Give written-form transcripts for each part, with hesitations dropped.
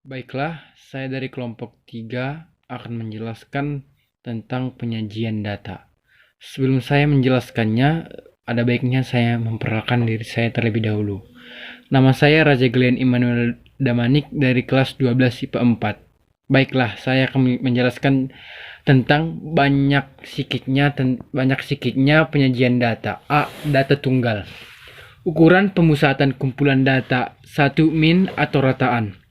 Baiklah, saya dari kelompok 3 akan menjelaskan tentang penyajian data. Sebelum saya menjelaskannya, ada baiknya saya memperkenalkan diri saya terlebih dahulu. Nama saya Raja Glenn Immanuel Damanik dari kelas 12 IPA 4. Baiklah, saya akan menjelaskan tentang banyak sikitnya penyajian data. A. Data tunggal. Ukuran pemusatan kumpulan data 1 min atau rataan.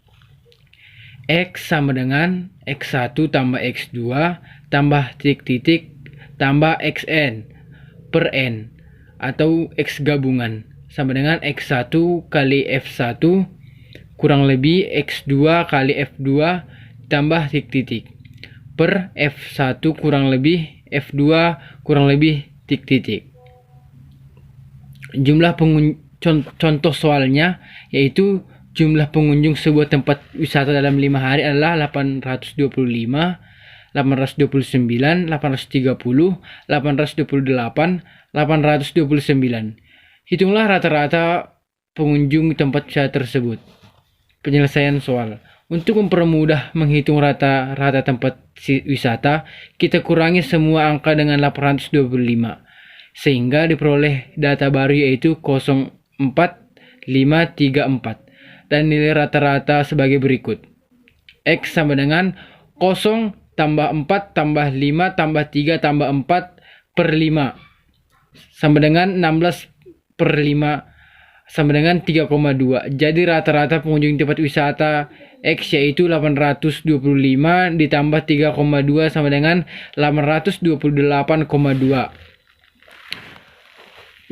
X sama dengan X1 tambah X2 tambah titik-titik tambah XN per N atau X gabungan sama dengan X1 kali F1 kurang lebih X2 kali F2 tambah titik-titik per F1 kurang lebih F2 kurang lebih titik-titik. Jumlah contoh soalnya yaitu jumlah pengunjung sebuah tempat wisata dalam 5 hari adalah 825, 829, 830, 828, 829. Hitunglah rata-rata pengunjung tempat wisata tersebut. Penyelesaian soal. Untuk mempermudah menghitung rata-rata tempat wisata, kita kurangi semua angka dengan 825. Sehingga diperoleh data baru yaitu 04534 dan nilai rata-rata sebagai berikut. X sama dengan 0 tambah 4 tambah 5 tambah 3 tambah 4 per 5 sama dengan 16 per 5 sama dengan 3,2. Jadi rata-rata pengunjung tempat wisata X yaitu 825 ditambah 3,2 sama dengan 828,2.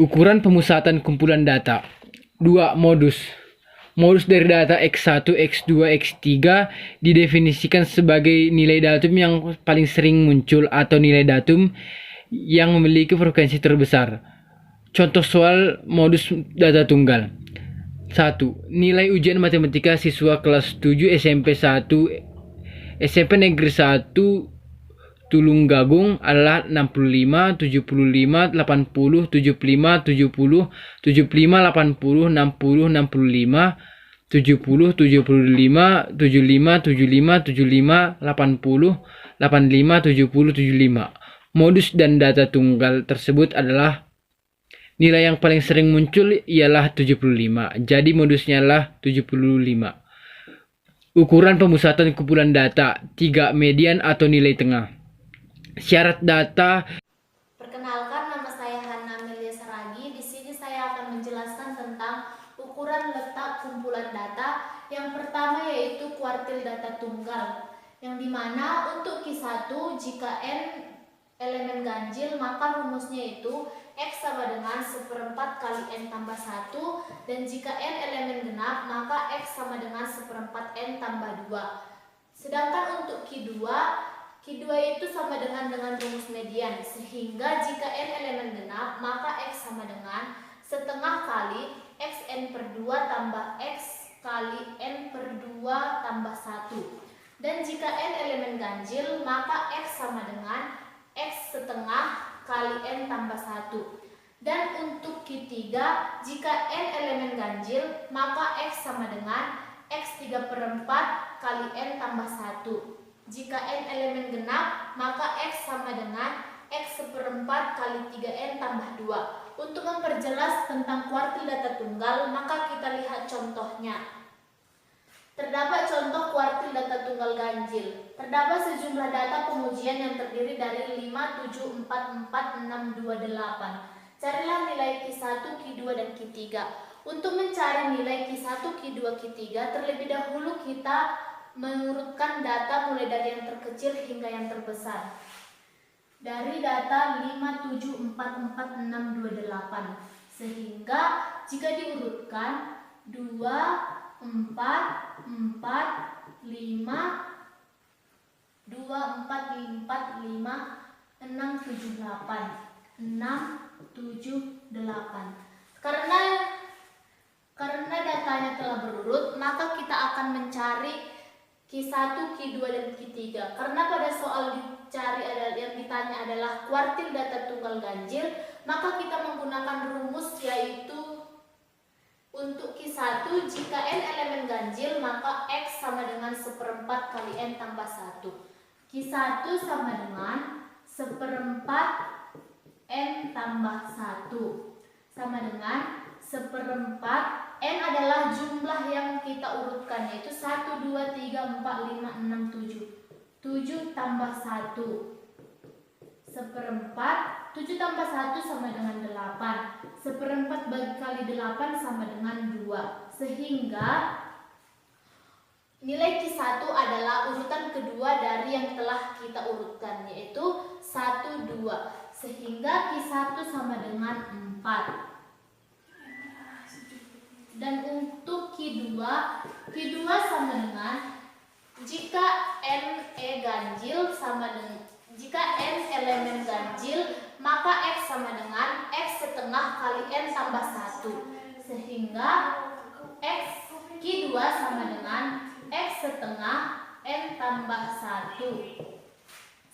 Ukuran pemusatan kumpulan data. 2. Modus dari data X1, X2, X3 didefinisikan sebagai nilai datum yang paling sering muncul atau nilai datum yang memiliki frekuensi terbesar. Contoh soal modus data tunggal. 1. Nilai ujian matematika siswa kelas 7 SMP 1 SMP Negeri 1 Tulunggagung adalah 65, 75, 80, 75, 70, 75, 80, 60, 65, 70, 75, 75, 75, 75, 80, 85, 70, 75. Modus dan data tunggal tersebut adalah nilai yang paling sering muncul ialah 75. Jadi modusnya adalah 75. Ukuran pemusatan kumpulan data. 3. Median atau nilai tengah. Syarat data. Perkenalkan, nama saya Hana Amelia Saragi. Di sini saya akan menjelaskan tentang ukuran letak kumpulan data. Yang pertama yaitu kuartil data tunggal, yang dimana untuk Q1 jika n elemen ganjil maka rumusnya itu X sama dengan 1/4 kali n tambah 1, dan jika n elemen genap maka X sama dengan 1/4 n tambah 2. Sedangkan untuk Q2 itu sama dengan rumus median, sehingga jika n elemen genap maka X sama dengan setengah kali Xn per 2 tambah X kali n per 2 tambah 1. Dan jika n elemen ganjil maka X sama dengan X setengah kali n tambah 1. Dan untuk Q3 jika n elemen ganjil maka X sama dengan X 3/4 kali n tambah 1. Jika n elemen genap, maka X sama dengan X 1/4 kali 3n tambah 2. Untuk memperjelas tentang kuartil data tunggal, maka kita lihat contohnya. Terdapat contoh kuartil data tunggal ganjil. Terdapat sejumlah data pengujian yang terdiri dari 5, 7, 4, 4, 6, 2, 8. Carilah nilai Q1, Q2, dan Q3. Untuk mencari nilai Q1, Q2, Q3, terlebih dahulu kita mengurutkan data mulai dari yang terkecil hingga yang terbesar. Dari data 5, 7, 4, 4, 6, 2, 8. Sehingga jika diurutkan 2, 4, 4, 5, 2, 4, 4, 5, 6, 7, 8. 6, 7, 8. Karena datanya telah berurut, maka kita akan mencari Q1, Q2, dan Q3. Karena pada soal yang ditanya adalah kuartil data tunggal ganjil, maka kita menggunakan rumus yaitu Untuk Q1, jika N elemen ganjil, maka X sama dengan 1/4 kali N tambah 1. Q1 sama dengan 1/4 N tambah 1. Sama dengan 1/4. N adalah jumlah yang kita urutkan, yaitu 1, 2, 3, 4, 5, 6, 7. 7 tambah 1. 1/4. 7 tambah 1 sama dengan 8. 1/4 kali 8 sama dengan 2. Sehingga nilai Q1 adalah urutan kedua dari yang telah kita urutkan, yaitu 1, 2. Sehingga Q1 sama dengan 4. Dan untuk Q2 sama dengan jika N elemen ganjil, maka X sama dengan X setengah kali N tambah 1. Sehingga Q2 sama dengan X setengah N tambah 1.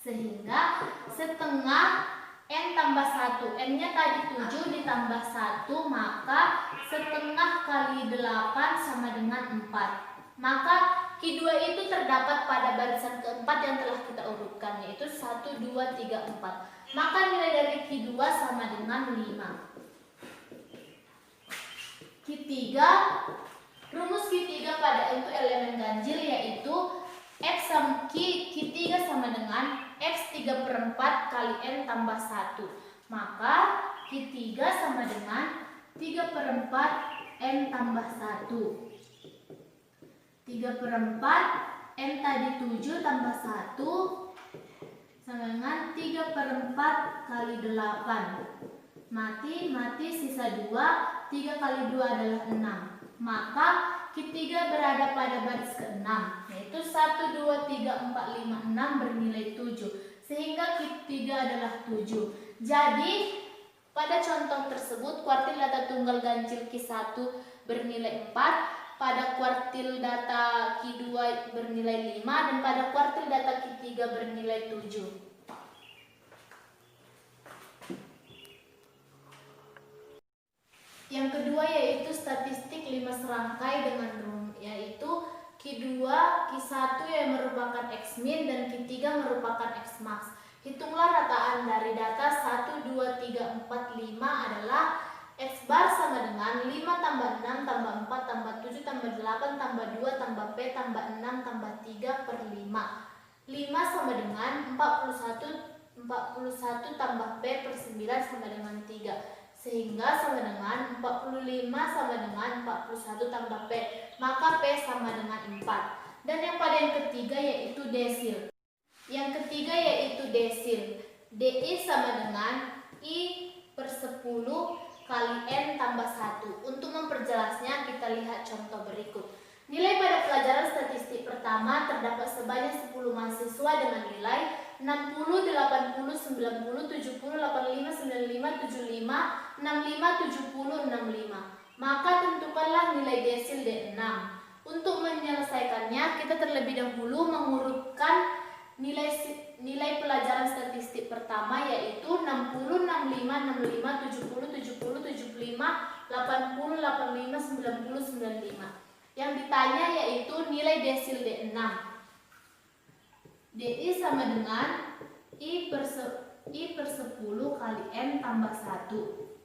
Sehingga setengah N tambah 1. N-nya tadi 7 ditambah 1, maka setengah kali 8 sama dengan 4. Maka Q2 itu terdapat pada barisan keempat yang telah kita urutkan, yaitu 1, 2, 3, 4. Maka nilai dari Q2 sama dengan 5. Q3, rumus Q3 pada untuk elemen ganjil yaitu Q3 sama dengan X 3/4 kali N tambah 1. Maka Q3 sama dengan 3/4 N tambah 1. 3/4 N tadi 7 tambah 1 sama dengan 3/4 kali 8. Mati sisa 2. 3 kali 2 adalah 6. Maka Q3 berada pada baris ke-6, yaitu 1, 2, 3, 4, 5, 6 bernilai 7. Sehingga Q3 adalah 7. Jadi pada contoh tersebut kuartil data tunggal ganjil Q1 bernilai 4, pada kuartil data Q2 bernilai 5, dan pada kuartil data Q3 bernilai 7. Yang kedua yaitu statistik 5 serangkai dengan yaitu Q2, Q1 yang merupakan X min dan Q3 merupakan X max. Hitunglah rataan dari data 1, 2, 3, 4, 5 adalah X bar sama dengan 5 tambah 6 tambah 4 tambah 7 tambah 8 tambah 2 tambah P tambah 6 tambah 3 per 5. 5 sama dengan 41 tambah P per 9 sama dengan 3. Sehingga sama dengan 45 sama dengan 41 tambah P. Maka P sama dengan 4. Dan yang pada yang ketiga yaitu desil. Yang ketiga yaitu desil. DI sama dengan I per 10 kali N tambah 1. Untuk memperjelasnya kita lihat contoh berikut. Nilai pada pelajaran statistik pertama terdapat sebanyak 10 mahasiswa dengan nilai 60, 80, 90, 70, 85, 95, 75, 65, 70, 65. Maka tentukanlah nilai desil D6. Untuk menyelesaikannya kita terlebih dahulu mengurutkan nilai pelajaran statistik pertama yaitu 60, 65, 65, 70, 70, 75, 80, 85, 90, 95. Yang ditanya yaitu nilai desil D6. DI sama dengan I per 10 kali N tambah 1.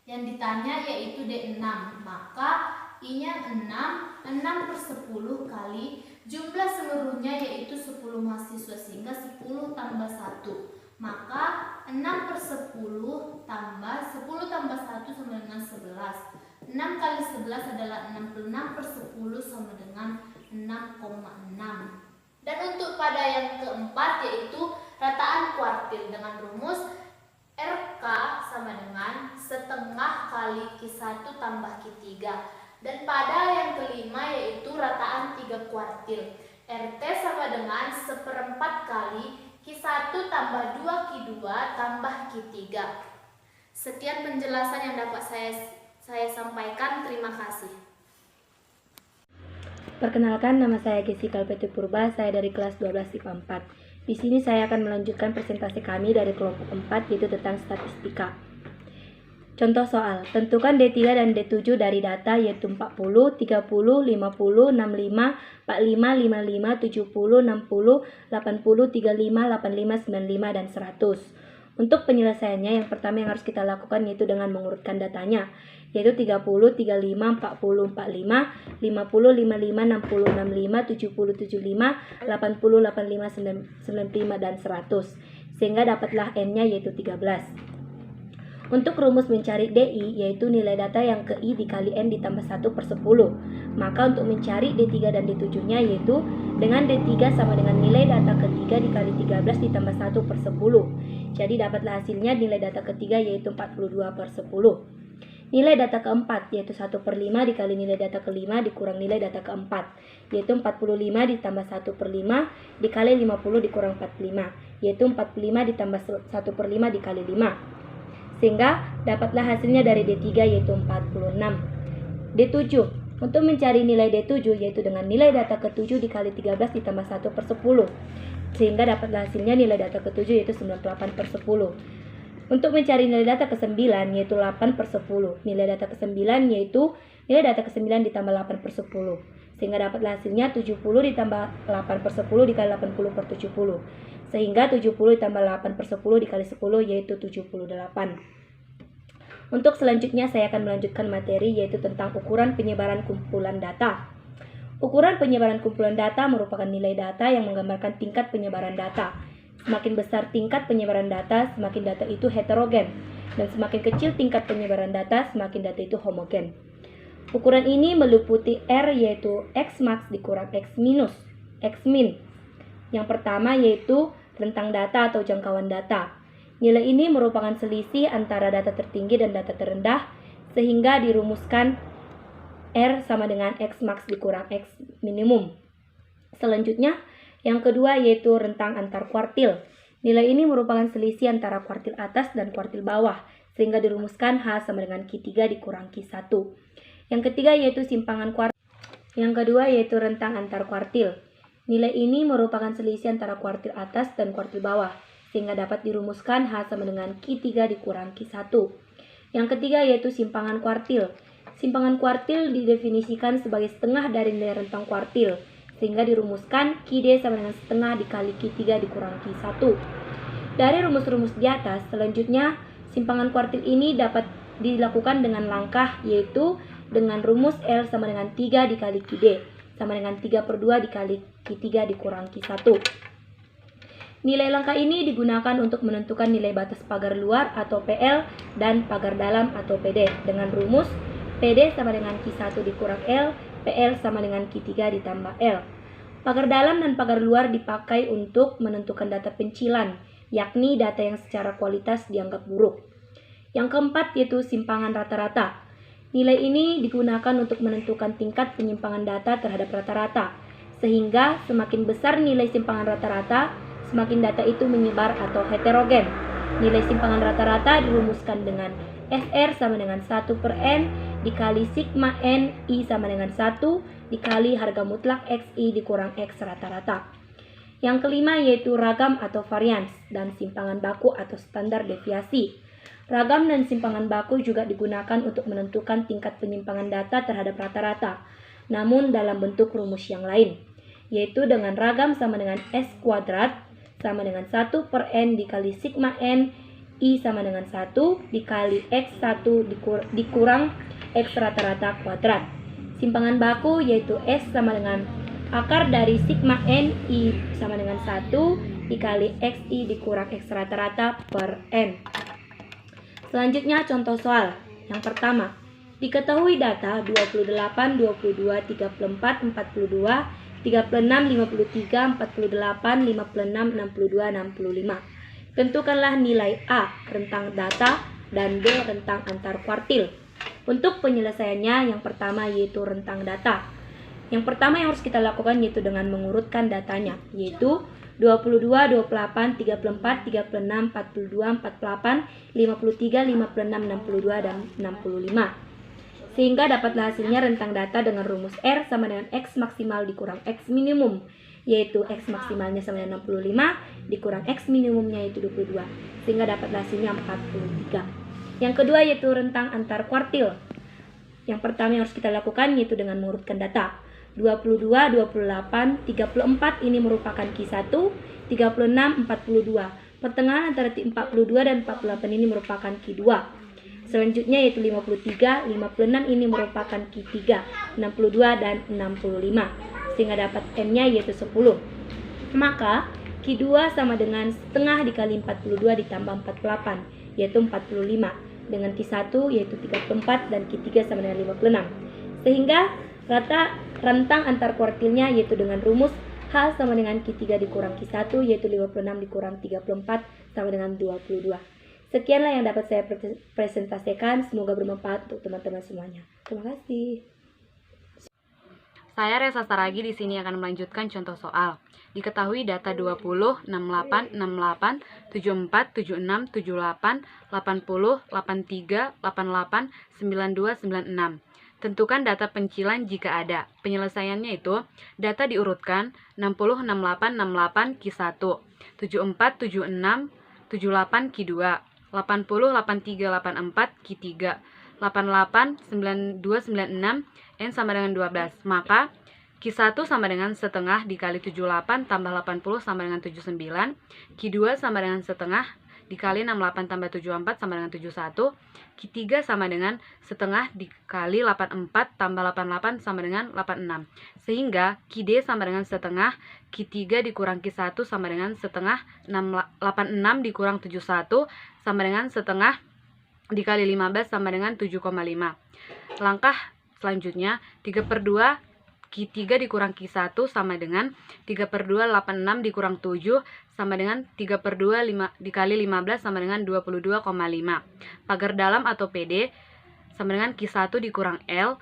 Yang ditanya yaitu D6. Maka I-nya 6 per 10 kali jumlah seluruhnya yaitu 10 mahasiswa, sehingga 10 tambah 1. Maka 6 per 10 tambah 10 tambah 1 sama dengan 11. 6 kali 11 adalah 66 per 10 sama dengan 6,6. Dan untuk pada yang keempat yaitu rataan kuartil dengan rumus RK sama dengan setengah kali Q1 tambah Q3. Dan pada yang kelima yaitu rataan 3 kuartil. RT sama dengan 1/4 kali Q1 tambah 2 Q2 tambah Q3. Sekian penjelasan yang dapat saya sampaikan. Terima kasih. Perkenalkan, nama saya Jessica Alpeti Purba, saya dari kelas 12 IPA 4. Di sini saya akan melanjutkan presentasi kami dari kelompok 4 yaitu tentang statistika. Contoh soal, tentukan D3 dan D7 dari data yaitu 40, 30, 50, 65, 45, 55, 70, 60, 80, 35, 85, 95, dan 100. Untuk penyelesaiannya, yang pertama yang harus kita lakukan yaitu dengan mengurutkan datanya, yaitu 30, 35, 40, 45, 50, 55, 60, 65, 70, 75, 80, 85, 95, dan 100. Sehingga dapatlah N-nya yaitu 13. Untuk rumus mencari DI, yaitu nilai data yang ke I dikali N ditambah 1 per 10. Maka untuk mencari D3 dan D7-nya yaitu dengan D3 sama dengan nilai data ketiga dikali 13 ditambah 1 per 10. Jadi dapatlah hasilnya nilai data ketiga yaitu 42 per 10. Nilai data keempat yaitu 1 per 5 dikali nilai data kelima dikurang nilai data keempat, yaitu 45 ditambah 1 per 5 dikali 50 dikurang 45, yaitu 45 ditambah 1 per 5 dikali 5. Sehingga dapatlah hasilnya dari D3 yaitu 46. D7. Untuk mencari nilai D7 yaitu dengan nilai data ke-7 dikali 13 ditambah 1 per 10. Sehingga dapatlah hasilnya nilai data ke-7 yaitu 98 per 10. Untuk mencari nilai data ke-9 yaitu 8 per 10. Nilai data ke-9 yaitu nilai data ke-9 ditambah 8 per 10. Sehingga dapatlah hasilnya 70 ditambah 8 per 10 dikali 80 per 70. Sehingga 70 ditambah 8 per 10 dikali 10 yaitu 78. Untuk selanjutnya saya akan melanjutkan materi yaitu tentang ukuran penyebaran kumpulan data. Ukuran penyebaran kumpulan data merupakan nilai data yang menggambarkan tingkat penyebaran data. Semakin besar tingkat penyebaran data, semakin data itu heterogen. Dan semakin kecil tingkat penyebaran data, semakin data itu homogen. Ukuran ini meliputi R yaitu X max dikurang X minus, X min. Yang pertama yaitu rentang data atau jangkauan data. Nilai ini merupakan selisih antara data tertinggi dan data terendah, sehingga dirumuskan R sama dengan X max dikurang X minimum. Selanjutnya, yang kedua yaitu rentang antar kuartil. Nilai ini merupakan selisih antara kuartil atas dan kuartil bawah, sehingga dirumuskan H sama dengan Q3 dikurang Q1. Yang ketiga yaitu simpangan kuartil. Yang kedua yaitu rentang antar kuartil. Nilai ini merupakan selisih antara kuartil atas dan kuartil bawah, sehingga dapat dirumuskan H sama dengan Q3 dikurang Q1. Yang ketiga yaitu simpangan kuartil. Simpangan kuartil didefinisikan sebagai setengah dari nilai rentang kuartil, sehingga dirumuskan QD sama dengan setengah dikali Q3 dikurang Q1. Dari rumus-rumus di atas, selanjutnya simpangan kuartil ini dapat dilakukan dengan langkah yaitu dengan rumus L sama dengan 3 dikali QD sama dengan 3 per 2 dikali Q3 dikurang Q1. Nilai langkah ini digunakan untuk menentukan nilai batas pagar luar atau PL dan pagar dalam atau PD dengan rumus PD sama dengan Q1 dikurang L, PL sama dengan Q3 ditambah L. Pagar dalam dan pagar luar dipakai untuk menentukan data pencilan, yakni data yang secara kualitas dianggap buruk. Yang keempat yaitu simpangan rata-rata. Nilai ini digunakan untuk menentukan tingkat penyimpangan data terhadap rata-rata, sehingga semakin besar nilai simpangan rata-rata, semakin data itu menyebar atau heterogen. Nilai simpangan rata-rata dirumuskan dengan SR sama dengan 1 per N dikali sigma N I sama dengan 1 dikali harga mutlak XI dikurang X rata-rata. Yang kelima yaitu ragam atau varians dan simpangan baku atau standar deviasi. Ragam dan simpangan baku juga digunakan untuk menentukan tingkat penyimpangan data terhadap rata-rata, namun dalam bentuk rumus yang lain, yaitu dengan ragam sama dengan S kuadrat sama dengan 1 per N dikali sigma N I sama dengan 1 dikali X1 dikurang X rata-rata kuadrat. Simpangan baku yaitu S sama dengan akar dari sigma N I sama dengan 1 dikali XI dikurang X rata-rata per N. Selanjutnya contoh soal. Yang pertama, diketahui data 28, 22, 34, 42, 36, 53, 48, 56, 62, 65. Tentukanlah nilai A, rentang data, dan B, rentang antar kuartil. Untuk penyelesaiannya, yang pertama yaitu rentang data. Yang pertama yang harus kita lakukan yaitu dengan mengurutkan datanya, yaitu 22, 28, 34, 36, 42, 48, 53, 56, 62, dan 65. Sehingga dapatlah hasilnya rentang data dengan rumus R sama dengan X maksimal dikurang X minimum, yaitu X maksimalnya sama dengan 65 dikurang X minimumnya yaitu 22, sehingga dapatlah hasilnya 43. Yang kedua yaitu rentang antar kuartil. Yang pertama yang harus kita lakukan yaitu dengan mengurutkan data. 22, 28, 34 ini merupakan Q1, 36, 42. Pertengahan antara 42 dan 48 ini merupakan Q2. Selanjutnya yaitu 53, 56 ini merupakan Q3, 62 dan 65. Sehingga dapat M-nya yaitu 10. Maka Q2 sama dengan setengah dikali 42 ditambah 48, yaitu 45. Dengan Q1 yaitu 34 dan Q3 sama dengan 56. Sehingga rentang antar kuartilnya yaitu dengan rumus H sama dengan Q3 dikurang Q1 yaitu 56 dikurang 34 sama dengan 22. Sekianlah yang dapat saya presentasikan. Semoga bermanfaat untuk teman-teman semuanya. Terima kasih. Saya Resa Saragi di sini akan melanjutkan contoh soal. Diketahui data 20, 68, 68, 74, 76, 78, 80, 83, 88, 92, 96. Tentukan data pencilan jika ada. Penyelesaiannya itu, data diurutkan 60, 68, 68, Q1, 74, 76, 78, Q2, 80, 83, 84, Q3, 88, 92, 96, N sama dengan 12. Maka Q1 sama dengan setengah dikali 78 tambah 80 sama dengan 79. Q2 sama dengan setengah dikali 68 tambah 74 sama dengan 71. Q3 sama dengan setengah dikali 84 tambah 88 sama dengan 86. Sehingga QD sama dengan setengah, Q3 dikurang Q1 sama dengan setengah, 86 dikurang 71 sama dengan setengah dikali 15 sama dengan 7,5. Langkah selanjutnya 3/2 Q3 dikurang Q1 sama dengan 3/2 86 dikurang 7 sama dengan 3/2 dikali 15 sama dengan 22,5. Pagar dalam atau PD sama dengan Q1 dikurang L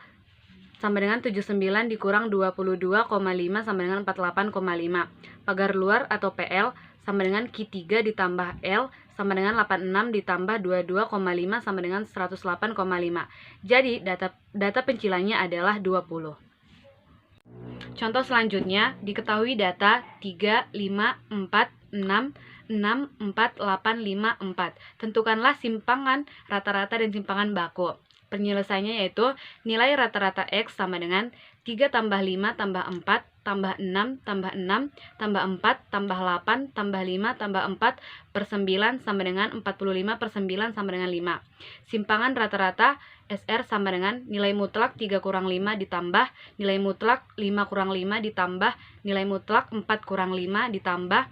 sama dengan 79 dikurang 22,5 sama dengan 48,5. Pagar luar atau PL sama dengan Q3 ditambah L sama dengan 86 ditambah 22,5 sama dengan 108,5. Jadi data pencilannya adalah 20. Contoh selanjutnya, diketahui data 3, 5, 4, 6, 6, 4, 8, 5, 4. Tentukanlah simpangan rata-rata dan simpangan baku. Penyelesaiannya yaitu nilai rata-rata X sama dengan 3 tambah 5 tambah 4 tambah 6 tambah 6 tambah 4 tambah 8 tambah 5 tambah 4 per 9 sama dengan 45 per 9 sama dengan 5. Simpangan rata-rata SR sama dengan nilai mutlak 3 kurang 5 ditambah nilai mutlak 5 kurang 5 ditambah nilai mutlak 4 kurang 5 ditambah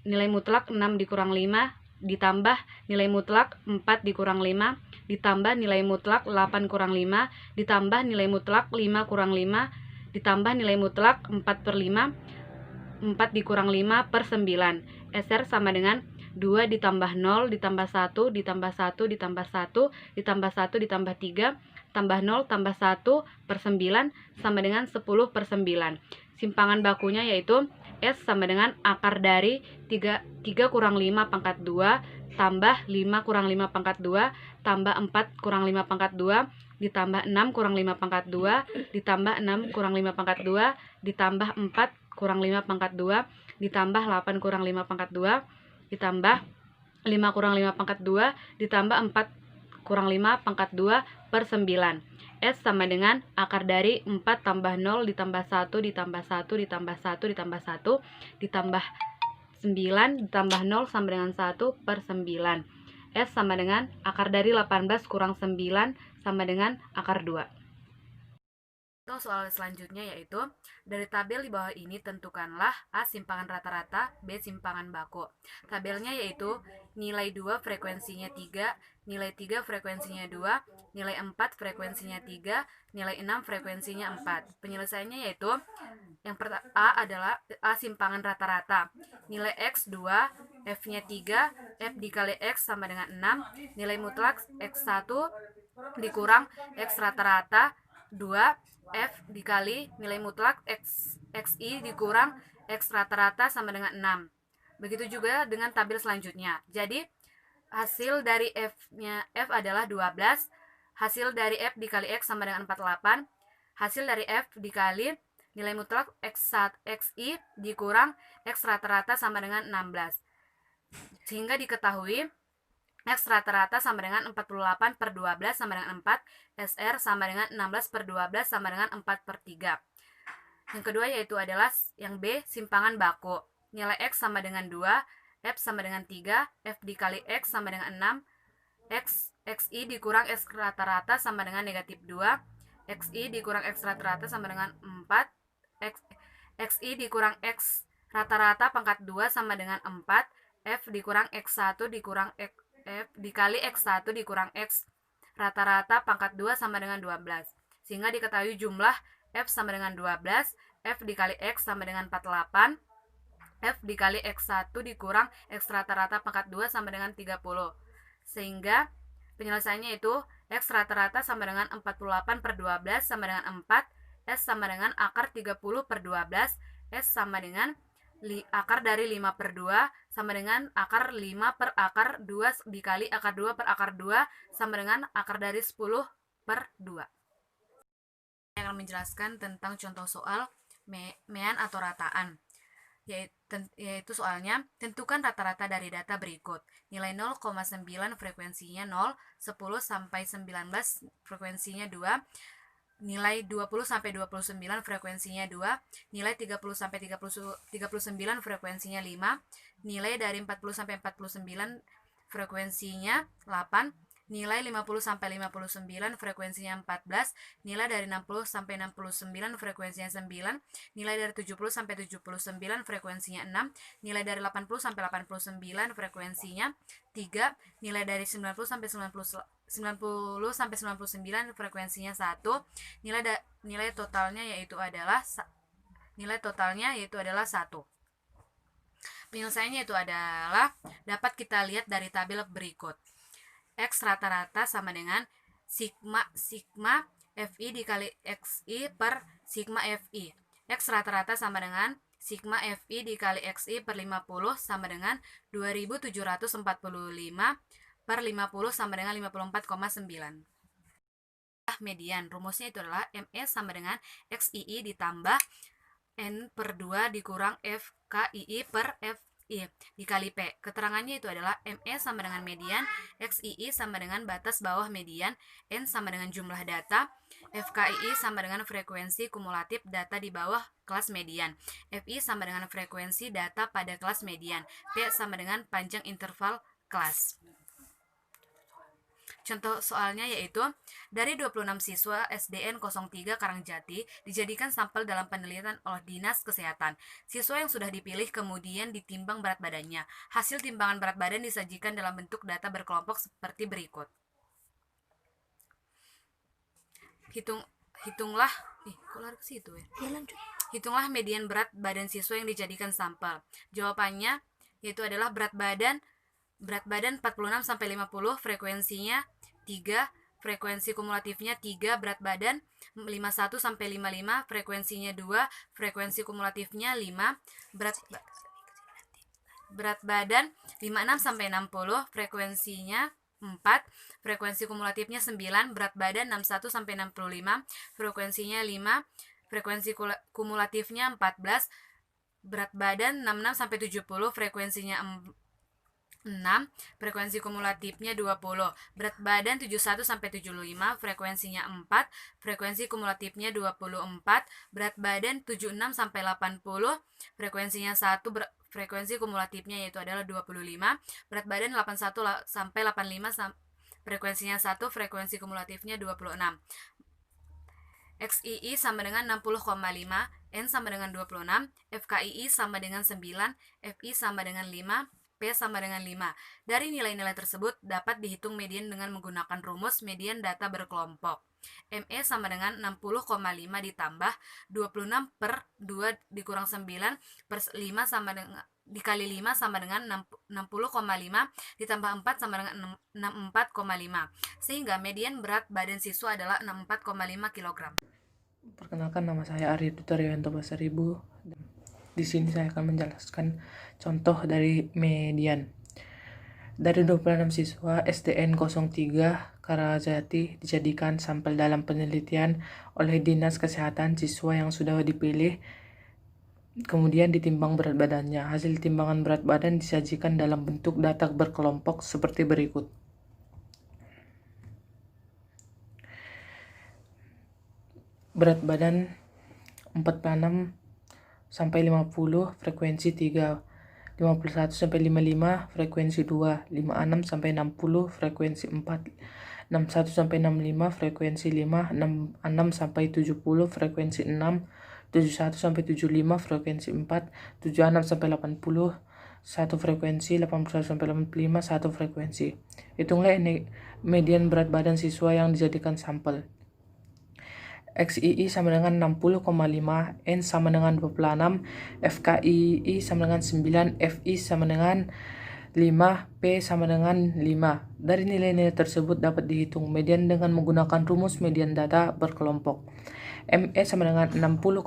nilai mutlak 6 dikurang 5 ditambah nilai mutlak 4 dikurang 5 ditambah nilai mutlak 8 kurang 5 ditambah nilai mutlak 5 kurang 5 ditambah nilai mutlak 4 per 5 4 dikurang 5 per 9. SR sama dengan 2 ditambah 0 ditambah 1 ditambah 1 ditambah 1 ditambah 1 ditambah 3 tambah 0 tambah 1 per 9 sama dengan 10 per 9. Simpangan bakunya yaitu S sama dengan akar dari 3 kurang 5 pangkat 2 tambah 5 kurang 5 pangkat 2 tambah 4 kurang 5 pangkat 2 ditambah 6 kurang 5 pangkat 2 ditambah 6 kurang 5 pangkat 2 ditambah 4 kurang 5 pangkat 2 ditambah 8 kurang 5 pangkat 2 ditambah 5 kurang 5 pangkat 2 ditambah 4 kurang 5 pangkat 2 per 9. S sama dengan akar dari 4 tambah 0 ditambah 1 ditambah 1 ditambah 1 ditambah 1 ditambah 9 ditambah 0 sama dengan 1 per 9. S sama dengan akar dari 18 kurang 9 sama dengan akar 2. Soal selanjutnya yaitu dari tabel di bawah ini tentukanlah A simpangan rata-rata, B simpangan baku. Tabelnya yaitu nilai 2 frekuensinya 3, nilai 3 frekuensinya 2, nilai 4 frekuensinya 3, nilai 6 frekuensinya 4. Penyelesaiannya yaitu yang pertama A adalah A simpangan rata-rata. Nilai X 2, F-nya 3, F dikali X sama dengan 6, nilai mutlak X1 dikurang X rata-rata 2, F dikali nilai mutlak XI dikurang X rata-rata sama dengan 6. Begitu juga dengan tabel selanjutnya. Jadi hasil dari F adalah 12, hasil dari F dikali X sama dengan 48, hasil dari F dikali nilai mutlak XI dikurang X rata-rata sama dengan 16. Sehingga diketahui X rata-rata sama dengan 48 per 12 sama dengan 4. SR sama dengan 16 per 12 sama dengan 4 per 3. Yang kedua yaitu adalah yang B, simpangan baku. Nilai X sama dengan 2, F sama dengan 3, F dikali X sama dengan 6, XI dikurang X rata-rata sama dengan negatif 2, XI dikurang X rata-rata sama dengan 4, XI dikurang X rata-rata pangkat 2 sama dengan 4, F dikurang X1 dikurang F dikali X1 dikurang X rata-rata pangkat 2 sama dengan 12. Sehingga diketahui jumlah F sama dengan 12, F dikali X sama dengan 48, F dikali X1 dikurang X rata-rata pangkat 2 sama dengan 30. Sehingga penyelesaiannya itu X rata-rata sama dengan 48 per 12 sama dengan 4, S sama dengan akar 30 per 12, S sama dengan akar dari 5 per 2 sama dengan akar 5 per akar 2 dikali akar 2 per akar 2 sama dengan akar dari 10 per 2. Saya akan menjelaskan tentang contoh soal mean atau rataan. Yaitu soalnya, tentukan rata-rata dari data berikut. Nilai 0,9 frekuensinya 0, 10 sampai 19 frekuensinya 2, nilai 20 sampai 29 frekuensinya 2, nilai 30 sampai 39 frekuensinya 5, nilai dari 40 sampai 49 frekuensinya 8, nilai 50 sampai 59 frekuensinya 14, nilai dari 60 sampai 69 frekuensinya 9, nilai dari 70 sampai 79 frekuensinya 6, nilai dari 80 sampai 89 frekuensinya 3, nilai dari 90 sampai 90 sampai 99 frekuensinya 1, nilai totalnya yaitu adalah 1. Penyelesaiannya itu adalah dapat kita lihat dari tabel berikut. X rata-rata sama dengan sigma FI dikali XI per sigma FI. X rata-rata sama dengan sigma FI dikali XI per 50 sama dengan 2745 per 50 sama dengan 54,9. Median, rumusnya itu adalah ME sama dengan XII ditambah N per 2 dikurang FKII per FI dikali P. Keterangannya itu adalah ME sama dengan median, XII sama dengan batas bawah median, N sama dengan jumlah data, FKII sama dengan frekuensi kumulatif data di bawah kelas median, FI sama dengan frekuensi data pada kelas median, P sama dengan panjang interval kelas. Contoh soalnya yaitu, dari 26 siswa SDN 03 Karangjati dijadikan sampel dalam penelitian oleh Dinas Kesehatan. Siswa yang sudah dipilih kemudian ditimbang berat badannya. Hasil timbangan berat badan disajikan dalam bentuk data berkelompok seperti berikut. Hitunglah median berat badan siswa yang dijadikan sampel. Jawabannya yaitu adalah berat badan 46 sampai 50, frekuensinya 3, frekuensi kumulatifnya 3, berat badan 51 sampai 55, frekuensinya 2, frekuensi kumulatifnya 5, berat badan 56 sampai 60, frekuensinya 4, frekuensi kumulatifnya 9, berat badan 61 sampai 65, frekuensinya 5, frekuensi kumulatifnya 14, berat badan 66 sampai 70, frekuensinya 6, frekuensi kumulatifnya 20, berat badan 71 sampai 75, frekuensinya 4, frekuensi kumulatifnya 24, berat badan 76 sampai 80, frekuensinya 1, frekuensi kumulatifnya yaitu adalah 25, berat badan 81 sampai 85, frekuensinya 1, frekuensi kumulatifnya 26. XII sama dengan 60,5, N sama dengan 26, FKII sama dengan 9, FI sama dengan 5, P sama dengan 5. Dari nilai-nilai tersebut dapat dihitung median dengan menggunakan rumus median data berkelompok. ME sama dengan 60,5 ditambah 26 per 2 dikurang 9 per 5 sama dengan dikali 5 sama dengan 60,5 ditambah 4 sama dengan 64,5. Sehingga median berat badan siswa adalah 64,5 kg. Perkenalkan, nama saya Arya Tutorianto Basaribu. Di sini saya akan menjelaskan contoh dari median. Dari 26 siswa SDN 03 Karangjati dijadikan sampel dalam penelitian oleh Dinas Kesehatan. Siswa yang sudah dipilih kemudian ditimbang berat badannya. Hasil timbangan berat badan disajikan dalam bentuk data berkelompok seperti berikut. Berat badan 46 sampai 50, frekuensi 3, 51 sampai 55, frekuensi 2, 56 sampai 60, frekuensi 4, 61 sampai 65, frekuensi 5, 66 sampai 70, frekuensi 6, 71 sampai 75, frekuensi 4, 76 sampai 80, satu frekuensi, 81 sampai 85, satu frekuensi. Hitunglah median berat badan siswa yang dijadikan sampel. XII sama dengan 60,5, N sama dengan 26, FKII sama dengan 9, FI sama dengan 5, P sama dengan 5. Dari nilai-nilai tersebut dapat dihitung median dengan menggunakan rumus median data berkelompok. ME sama dengan 60,5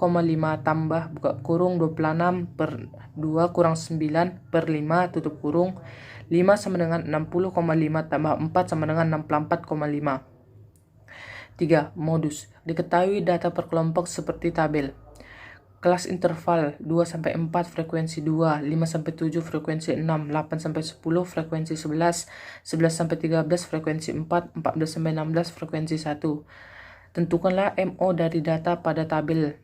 tambah buka kurung 26 per 2 kurang 9 per 5 tutup kurung. 5 sama dengan 60,5 tambah 4 sama dengan 64,5. 3. Modus. Diketahui data per kelompok seperti tabel. Kelas interval 2-4 frekuensi 2, 5-7 frekuensi 6, 8-10 frekuensi 11, 11-13 frekuensi 4, 14-16 frekuensi 1. Tentukanlah MO dari data pada tabel.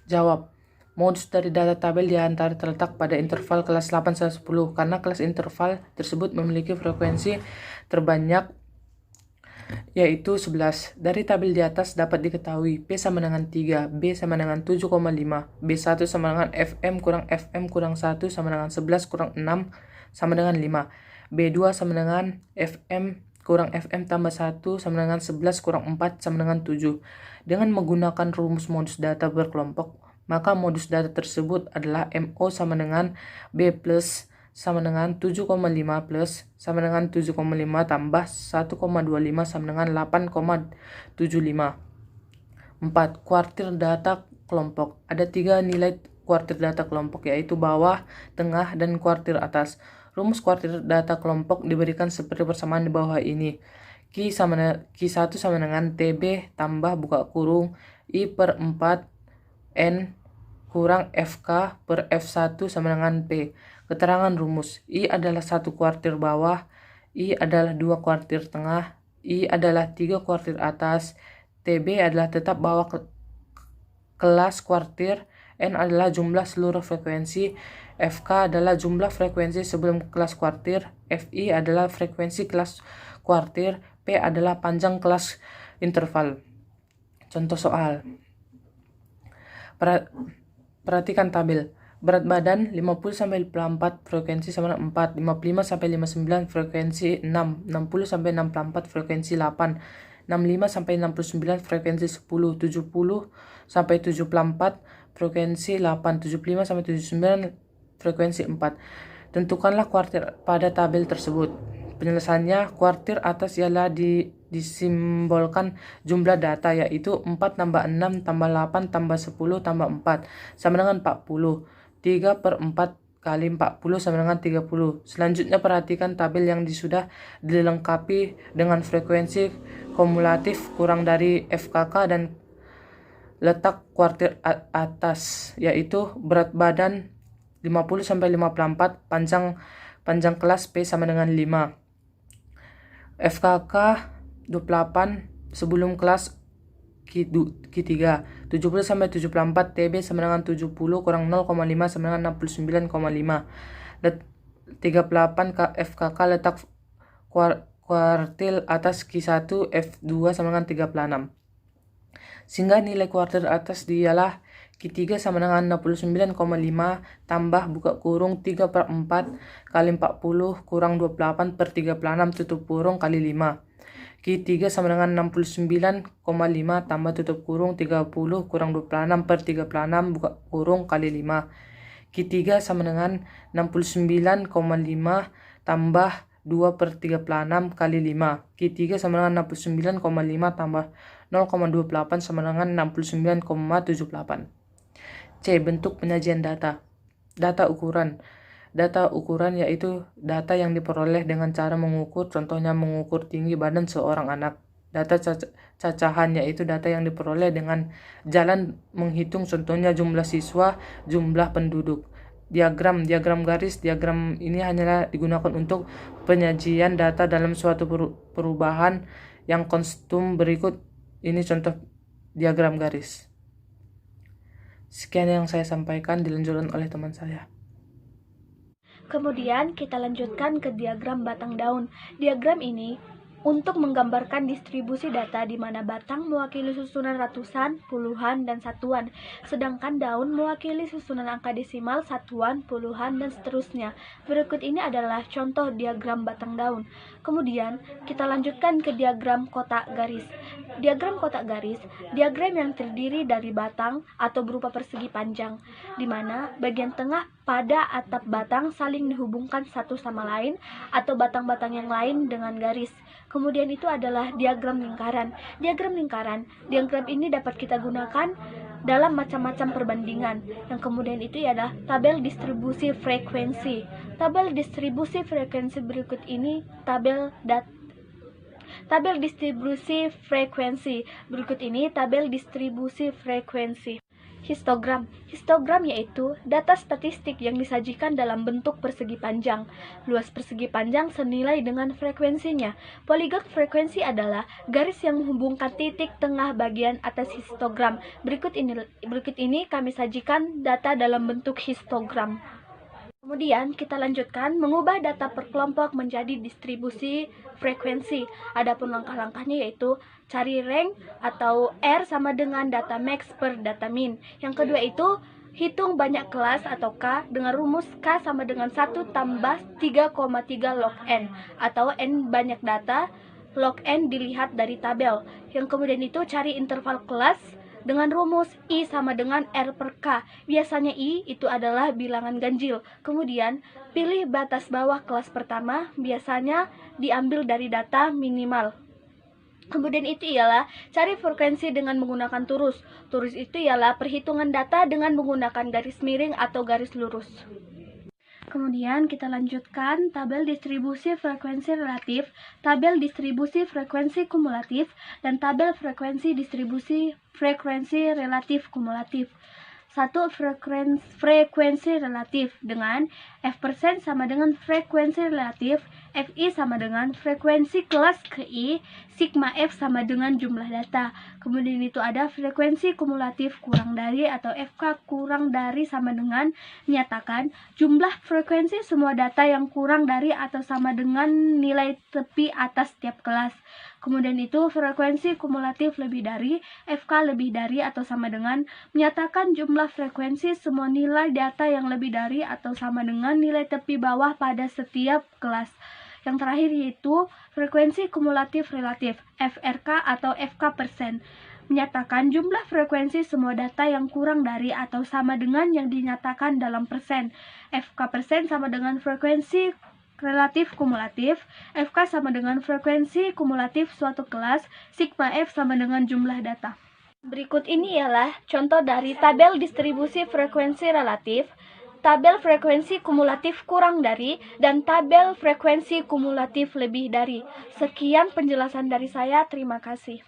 Jawab. Modus dari data tabel diantara terletak pada interval kelas 8-10 karena kelas interval tersebut memiliki frekuensi terbanyak yaitu 11. Dari tabel di atas dapat diketahui P sama dengan 3, B sama dengan 7,5, B1 sama dengan FM kurang 1 sama dengan 11 kurang 6 sama dengan 5, B2 sama dengan FM kurang FM tambah 1 sama dengan 11 kurang 4 sama dengan 7. Dengan menggunakan rumus modus data berkelompok, maka modus data tersebut adalah MO sama dengan B plus sama dengan 7,5 plus sama dengan 7,5 tambah 1,25 sama dengan 8,75. 4. Kuartil data kelompok. Ada 3 nilai kuartil data kelompok yaitu bawah, tengah, dan kuartil atas. Rumus kuartil data kelompok diberikan seperti persamaan di bawah ini. Q1 sama dengan TB tambah buka kurung I per 4 N kurang FK per F1 sama dengan P. Keterangan rumus. I adalah 1 kuartil bawah, I adalah 2 kuartil tengah, I adalah 3 kuartil atas, TB adalah tetap bawah kelas kuartil, N adalah jumlah seluruh frekuensi, FK adalah jumlah frekuensi sebelum kelas kuartil, FI adalah frekuensi kelas kuartil, P adalah panjang kelas interval. Contoh soal. Perhatikan tabel. Berat badan 50-54 frekuensi sama dengan 4, 55-59 frekuensi 6, 60-64 frekuensi 8, 65-69 frekuensi 10, 70-74 frekuensi 8, 75-79 frekuensi 4. Tentukanlah kuartil pada tabel tersebut. Penyelesaiannya, kuartil atas ialah disimbolkan jumlah data yaitu 4 tambah 6 tambah 8 tambah 10 tambah 4 sama dengan 40. 3 per 4 kali 40 sama dengan 30. Selanjutnya perhatikan tabel yang sudah dilengkapi dengan frekuensi kumulatif kurang dari FKK dan letak kuartil atas yaitu berat badan 50-54, panjang kelas P sama dengan 5. FKK 28 sebelum kelas Q3 70-74 TB sama dengan 70 kurang 0,5 sama dengan 69,5. 38 FKK letak kuartil atas Q1 F2 sama dengan 36. Sehingga nilai kuartil atas dialah Q3 sama dengan 69,5 tambah buka kurung 3 per 4 kali 40 kurang 28 per 36 tutup kurung kali 5. Q3 sama dengan 69,5 tambah tutup kurung 30 kurang 26 per 36 buka kurung kali 5. Q3 sama dengan 69,5 tambah 2 per 36 kali 5. Q3 sama dengan 69,5 tambah 0,28 sama dengan 69,78. C. Bentuk penyajian data. Data ukuran. Data ukuran yaitu data yang diperoleh dengan cara mengukur, contohnya mengukur tinggi badan seorang anak. data cacahan, yaitu data yang diperoleh dengan jalan menghitung, contohnya jumlah siswa, jumlah penduduk. Diagram garis. Diagram ini hanyalah digunakan untuk penyajian data dalam suatu perubahan yang konstum. Berikut ini contoh diagram garis. Sekian yang saya sampaikan, dilanjutkan oleh teman saya. Kemudian kita lanjutkan ke diagram batang daun. Diagram ini untuk menggambarkan distribusi data di mana batang mewakili susunan ratusan, puluhan, dan satuan, sedangkan daun mewakili susunan angka desimal, satuan, puluhan, dan seterusnya. Berikut ini adalah contoh diagram batang daun. Kemudian kita lanjutkan ke diagram kotak garis. Diagram kotak garis, diagram yang terdiri dari batang atau berupa persegi panjang, di mana bagian tengah pada atap batang saling dihubungkan satu sama lain atau batang-batang yang lain dengan garis. Kemudian itu adalah diagram lingkaran. Diagram ini dapat kita gunakan dalam macam-macam perbandingan. Yang kemudian itu adalah tabel distribusi frekuensi. Tabel distribusi frekuensi berikut ini tabel distribusi frekuensi. Berikut ini tabel distribusi frekuensi. Histogram yaitu data statistik yang disajikan dalam bentuk persegi panjang. Luas persegi panjang senilai dengan frekuensinya. Poligon frekuensi adalah garis yang menghubungkan titik tengah bagian atas histogram. Berikut ini kami sajikan data dalam bentuk histogram. Kemudian kita lanjutkan mengubah data per kelompok menjadi distribusi frekuensi. Adapun langkah-langkahnya yaitu cari rank atau R sama dengan data max per data min. Yang kedua itu hitung banyak kelas atau K dengan rumus K sama dengan 1 tambah 3,3 log N atau N banyak data, log N dilihat dari tabel. Yang kemudian itu cari interval kelas dengan rumus I sama dengan R per K. Biasanya I itu adalah bilangan ganjil. Kemudian pilih batas bawah kelas pertama, biasanya diambil dari data minimal. Kemudian itu ialah cari frekuensi dengan menggunakan turus. Turus itu ialah perhitungan data dengan menggunakan garis miring atau garis lurus. Kemudian kita lanjutkan tabel distribusi frekuensi relatif, tabel distribusi frekuensi kumulatif, dan tabel frekuensi distribusi frekuensi relatif kumulatif. 1. Frekuensi relatif dengan F% sama dengan frekuensi relatif, Fi sama dengan frekuensi kelas ke I, sigma F sama dengan jumlah data. Kemudian itu ada frekuensi kumulatif kurang dari atau FK kurang dari sama dengan menyatakan jumlah frekuensi semua data yang kurang dari atau sama dengan nilai tepi atas setiap kelas. Kemudian itu frekuensi kumulatif lebih dari, FK lebih dari atau sama dengan menyatakan jumlah frekuensi semua nilai data yang lebih dari atau sama dengan nilai tepi bawah pada setiap kelas. Yang terakhir yaitu frekuensi kumulatif relatif, FRK atau FK%, menyatakan jumlah frekuensi semua data yang kurang dari atau sama dengan yang dinyatakan dalam persen. FK% sama dengan frekuensi relatif kumulatif, FK sama dengan frekuensi kumulatif suatu kelas, sigma F sama dengan jumlah data. Berikut ini ialah contoh dari tabel distribusi frekuensi relatif, tabel frekuensi kumulatif kurang dari, dan tabel frekuensi kumulatif lebih dari. Sekian penjelasan dari saya, terima kasih.